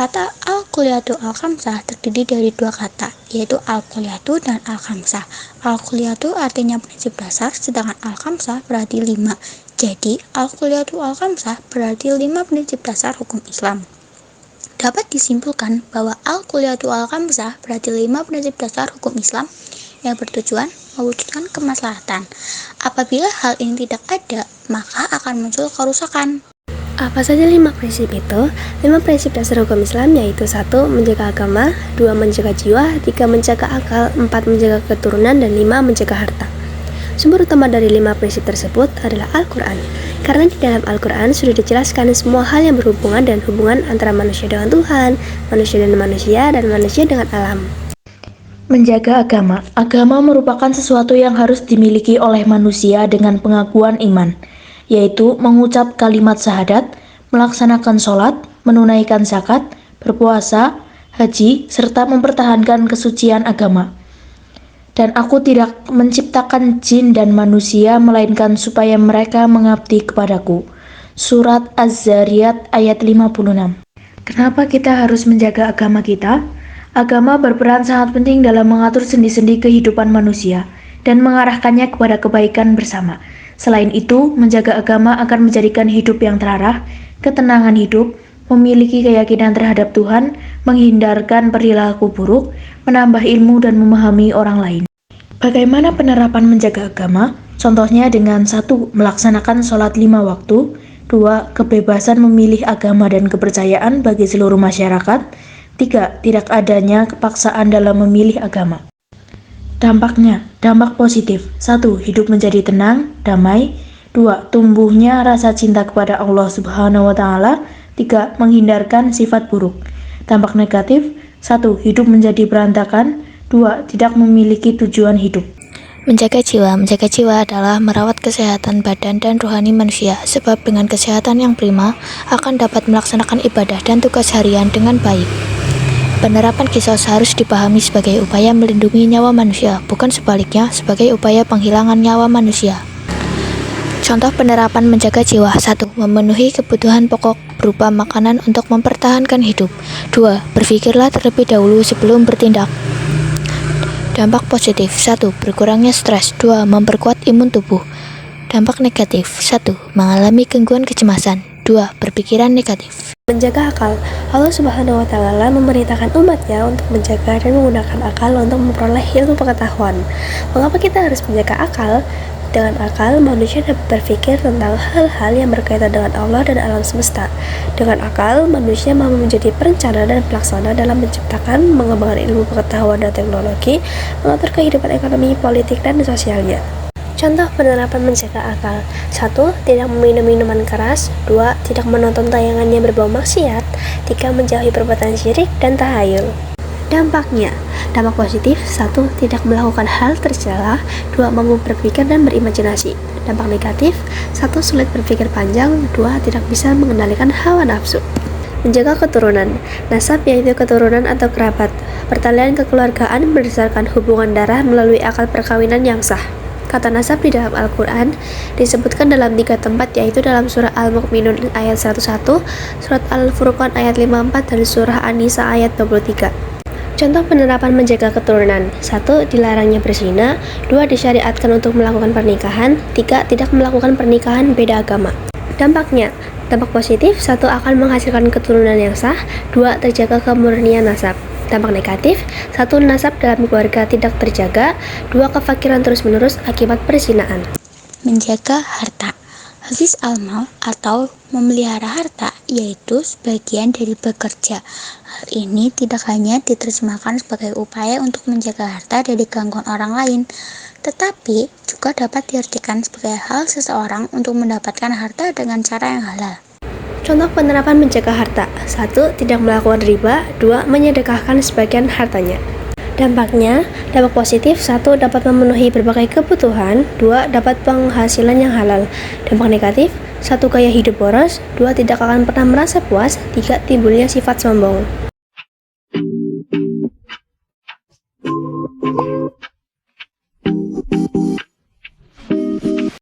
Kata al-kulliyatu al-khamsah terdiri dari dua kata, yaitu al-kulliyatu dan al-khamsah. Al-kulliyatu artinya prinsip dasar, sedangkan al-khamsah berarti 5. Jadi, al-kulliyatu al-khamsah berarti 5 prinsip dasar hukum Islam. Dapat disimpulkan bahwa al-kulliyatu al-khamsah berarti 5 prinsip dasar hukum Islam yang bertujuan mewujudkan kemaslahatan. Apabila hal ini tidak ada, maka akan muncul kerusakan. Apa saja 5 prinsip itu? 5 prinsip dasar hukum Islam yaitu 1. Menjaga agama, 2. Menjaga jiwa, 3. Menjaga akal, 4. Menjaga keturunan, dan 5. Menjaga harta. Sumber utama dari 5 prinsip tersebut adalah Al-Quran. Karena di dalam Al-Quran sudah dijelaskan semua hal yang berhubungan dan hubungan antara manusia dengan Tuhan, manusia dengan manusia, dan manusia dengan alam. Menjaga agama. Agama merupakan sesuatu yang harus dimiliki oleh manusia dengan pengakuan iman, yaitu mengucap kalimat syahadat, melaksanakan sholat, menunaikan zakat, berpuasa, haji, serta mempertahankan kesucian agama. Dan aku tidak menciptakan jin dan manusia, melainkan supaya mereka mengabdi kepadaku. Surat Az-Zariyat ayat 56. Kenapa kita harus menjaga agama kita? Agama berperan sangat penting dalam mengatur sendi-sendi kehidupan manusia dan mengarahkannya kepada kebaikan bersama. Selain itu, menjaga agama akan menjadikan hidup yang terarah, ketenangan hidup, memiliki keyakinan terhadap Tuhan, menghindarkan perilaku buruk, menambah ilmu dan memahami orang lain. Bagaimana penerapan menjaga agama? Contohnya dengan 1. Melaksanakan sholat 5 waktu, 2. Kebebasan memilih agama dan kepercayaan bagi seluruh masyarakat, 3. Tidak adanya kepaksaan dalam memilih agama. Dampaknya, dampak positif. 1. Hidup menjadi tenang, damai. 2. Tumbuhnya rasa cinta kepada Allah Subhanahu wa Ta'ala. 3. Menghindarkan sifat buruk. Dampak negatif. 1. Hidup menjadi berantakan. 2. Tidak memiliki tujuan hidup. Menjaga jiwa adalah merawat kesehatan badan dan rohani manusia, sebab dengan kesehatan yang prima akan dapat melaksanakan ibadah dan tugas harian dengan baik. Penerapan kisos harus dipahami sebagai upaya melindungi nyawa manusia, bukan sebaliknya sebagai upaya penghilangan nyawa manusia. Contoh penerapan menjaga jiwa. 1. Memenuhi kebutuhan pokok berupa makanan untuk mempertahankan hidup. 2. Berpikirlah terlebih dahulu sebelum bertindak. Dampak positif. 1. Berkurangnya stres. 2. Memperkuat imun tubuh. Dampak negatif. 1. Mengalami gangguan kecemasan. 2. Berpikiran negatif. Menjaga akal. Allah Subhanahu wa Ta'ala memerintahkan umatnya untuk menjaga dan menggunakan akal untuk memperoleh ilmu pengetahuan. Mengapa kita harus menjaga akal? Dengan akal, manusia dapat berpikir tentang hal-hal yang berkaitan dengan Allah dan alam semesta. Dengan akal, manusia mampu menjadi perencana dan pelaksana dalam menciptakan, mengembangkan ilmu pengetahuan dan teknologi, mengatur kehidupan ekonomi, politik, dan sosialnya. Contoh penerapan menjaga akal. 1. Tidak meminum minuman keras. 2. Tidak menonton tayangan yang berbau maksiat. 3. Menjauhi perbuatan syirik dan tahayul. Dampaknya, dampak positif. 1. Tidak melakukan hal tercela. 2. Mampu berpikir dan berimajinasi. Dampak negatif. 1. Sulit berpikir panjang. 2. Tidak bisa mengendalikan hawa nafsu. Menjaga keturunan. Nasab yaitu keturunan atau kerabat. Pertalian kekeluargaan berdasarkan hubungan darah melalui akad perkawinan yang sah. Kata nasab di dalam Al-Quran disebutkan dalam 3 tempat, yaitu dalam surah Al-Mu'minun ayat 101, surat Al-Furqan ayat 54, dan surah An-Nisa ayat 23. Contoh penerapan menjaga keturunan. 1. Dilarangnya berzina. 2. Disyariatkan untuk melakukan pernikahan. 3. Tidak melakukan pernikahan beda agama. Dampaknya, dampak positif. 1. Akan menghasilkan keturunan yang sah. 2. Terjaga kemurnian nasab. Dampak negatif. 1. Nasab dalam keluarga tidak terjaga. 2. Kefakiran terus-menerus akibat perzinaan. Menjaga harta. Hifz al-mal atau memelihara harta yaitu sebagian dari bekerja. Hal ini tidak hanya diterjemahkan sebagai upaya untuk menjaga harta dari gangguan orang lain, tetapi juga dapat diartikan sebagai hal seseorang untuk mendapatkan harta dengan cara yang halal. Contoh penerapan menjaga harta. 1. Tidak melakukan riba. 2. Menyedekahkan sebagian hartanya. Dampaknya, dampak positif. 1. Dapat memenuhi berbagai kebutuhan. 2. Dapat penghasilan yang halal. Dampak negatif. 1. Gaya hidup boros. 2. Tidak akan pernah merasa puas. 3. Timbulnya sifat sombong.